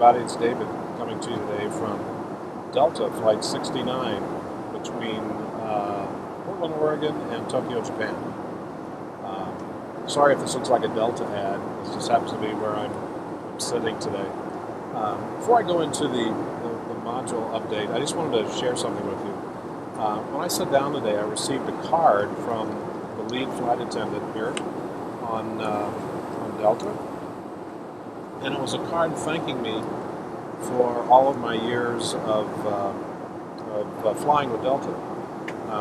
everybody. It's David coming to you today from Delta Flight 69 between Portland, Oregon and Tokyo, Japan. Sorry if this looks like a Delta ad. This just happens to be where I'm sitting today. Before I go into the module update, I just wanted to share something with you. When I sat down today, I received a card from the lead flight attendant here on Delta, and it was a card thanking me for all of my years of flying with Delta.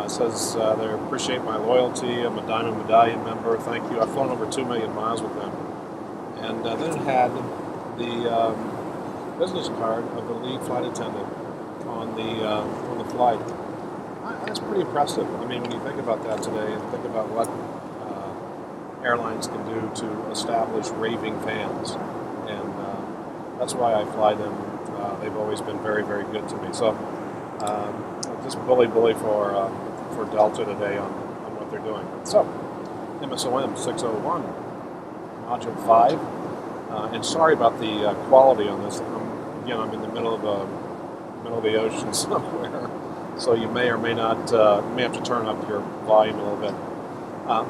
It says they appreciate my loyalty. I'm a Diamond Medallion member. Thank you. I've flown over 2 million miles with them. And then it had the business card of the lead flight attendant on the flight. That's pretty impressive. I mean, when you think about that today and think about what airlines can do to establish raving fans, and that's why I fly them. They've always been very, very good to me. So just bully for Delta today on what they're doing. So MSOM 601, Module 5, and sorry about the quality on this. I'm in the middle of the ocean somewhere, so you may or may not may have to turn up your volume a little bit.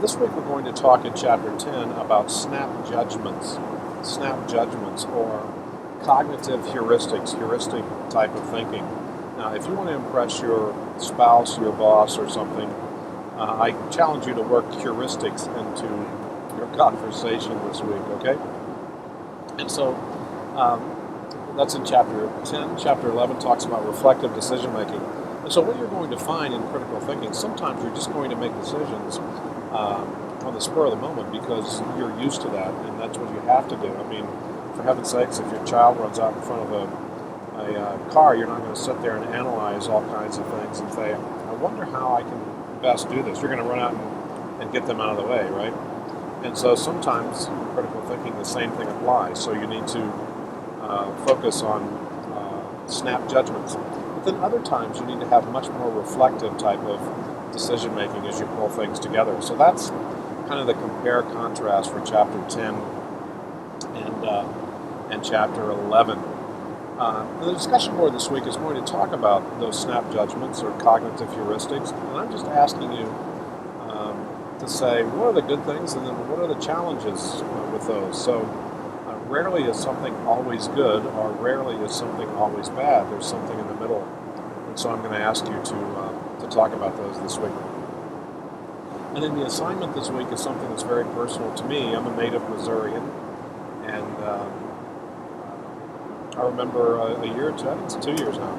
This week we're going to talk in Chapter 10 about snap judgments, or cognitive heuristics, heuristic type of thinking. Now, if you want to impress your spouse, your boss, or something, I challenge you to work heuristics into your conversation this week, okay? And so that's in Chapter 10. Chapter 11 talks about reflective decision making. And so what you're going to find in critical thinking, sometimes you're just going to make decisions on the spur of the moment because you're used to that, and that's what you have to do. I mean, for heaven's sakes, if your child runs out in front of a car, you're not going to sit there and analyze all kinds of things and say, I wonder how I can best do this. You're going to run out and get them out of the way, right? And so sometimes in critical thinking, the same thing applies. So you need to focus on snap judgments. But then other times you need to have much more reflective type of decision making as you pull things together. So that's kind of the compare contrast for Chapter 10 and Chapter 11. The discussion board this week is going to talk about those snap judgments or cognitive heuristics, and I'm just asking you to say what are the good things and then what are the challenges with those. So rarely is something always good, or rarely is something always bad. There's something in the middle, and so I'm going to ask you to talk about those this week. And then the assignment this week is something that's very personal to me. I'm a native Missourian, and I remember a year or two, I think it's 2 years now,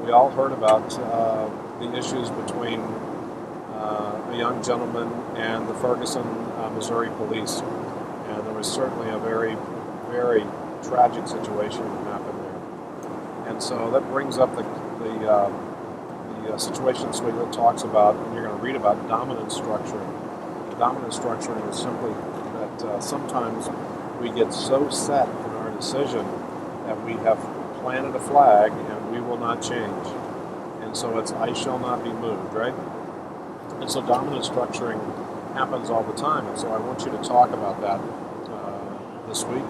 we all heard about the issues between a young gentleman and the Ferguson, Missouri police. And there was certainly a very, very tragic situation that happened there. And so that brings up the situation this week that talks about, and you're going to read about, dominant structuring. Dominant structuring is simply that sometimes we get so set in our decision that we have planted a flag and we will not change. And so it's I shall not be moved, right? And so dominant structuring happens all the time. And so I want you to talk about that this week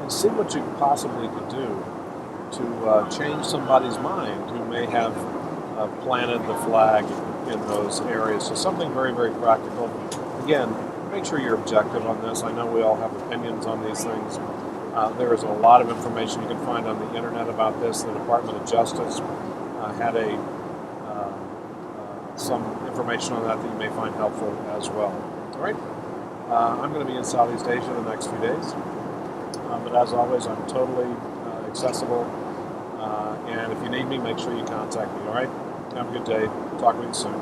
and see what you possibly could do to change somebody's mind who may have planted the flag in those areas. So something very, very practical. Again, make sure you're objective on this. I know we all have opinions on these things. There is a lot of information you can find on the internet about this. The Department of Justice had some information on that you may find helpful as well. All right? I'm going to be in Southeast Asia the next few days. But as always, I'm totally accessible. And if you need me, make sure you contact me. All right? Have a good day. Talk with you soon.